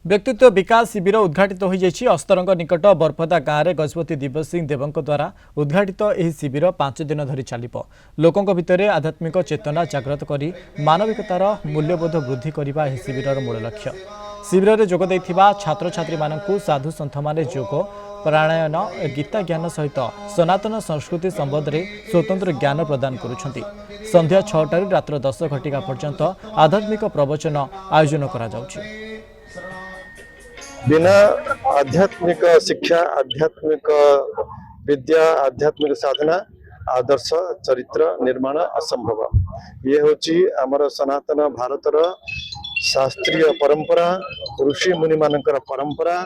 व्यक्तित्व विकास शिविर उद्घाटित हो जाइछि। अस्तरंग निकट बरपदा गाँव में गजपति दिव्य सिंह देवଙ୍କ द्वारा उद्घाटित यह शिविर 5 दिन धरी चलिब। लोकों भितर आध्यात्मिक चेतना जागृत करी मानविकतार मूल्यबोध वृद्धि करने यह शिविर मूल लक्ष्य। शिविर में जोग देइथिबा छात्र छात्री मानकु साधु सन्थ माने योग प्राणायन गीता ज्ञान सहित सनातन संस्कृति संबंध में स्वतंत्र ज्ञान प्रदान करुछंती। संध्या 6 रात्र 10 घटिका पर्यंत आध्यात्मिक प्रवचन आयोजन करा जाउछि। बिना आध्यात्मिक शिक्षा, आध्यात्मिक विद्या, आध्यात्मिक साधना, आदर्श चरित्र निर्माण असंभव। ये होची आमर सनातन भारतर शास्त्रीय परंपरा, ऋषि मुनि मानकर परंपरा,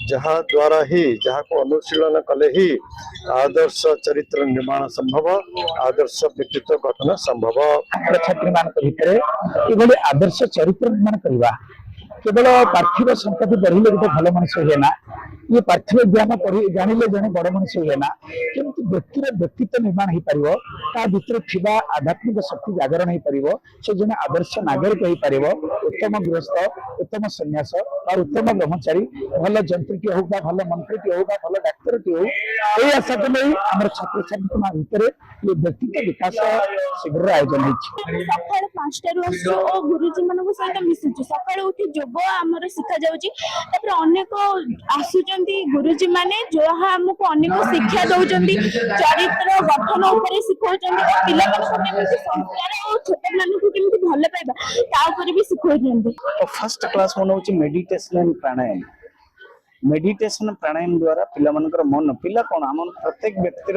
जहाँ द्वारा ही जहाँ को अनुशीलन कले ही आदर्श चरित्र निर्माण संभव, आदर्श व्यक्तित्व गठन संभव। छात्री मान भर आदर्श चरित्र निर्माण करवा केवल पार्थिव संपत्ति पढ़ले गोटे भल मनुष्य हुए ना, ये पार्थिव ज्ञान जानिले जड़े बड़ मनुष्य हुए ना, केमती व्यक्तिर व्यक्तित्व निर्माण हो पार ता भीतर थिबा आध्यात्मिक शक्ति जागरण हो पार, से जने आदर्श नागरिक हो पार, उत्तम गृहस्थ, उत्तम सन्यास और उत्तम ब्रह्मचारी, भल जंत्रिकी हो भल मंत्री हो भल डाक्तर हो, यही आशा को नहीं आम छात्र छात्री भितर ये व्यक्तित्व विकास शिविर आयोजन होती। सकाल 5 गुरुजी मान सहित मिशुचु सकाल उठी योग आमर शिखा जाउची। तापर अनेक आसुचंती गुरुजी माने जो हमको अनेक शिक्षा दउचंती, चरित्र गठन ऊपर सिखौचंती, पिला मानक केमिति संस्कार और छोट मानक केमिति भल पाइबा ता ऊपर भी सिखौचंती। फर्स्ट क्लास मन होची मेडिटेशन एंड प्राणायाम। मेडिटेशन प्राणायाम द्वारा पिला मानकर मन पिला कोन हम प्रत्येक व्यक्तिर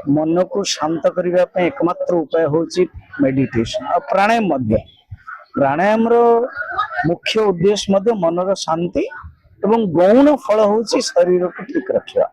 मन को शांत करने एकमात्र उपाय होची मेडिटेशन और प्राणायाम मध्य। प्राणायाम रो मुख्य उद्देश्य मध्य मनर शांति एवं गौण फल होची शरीर को ठीक रखा।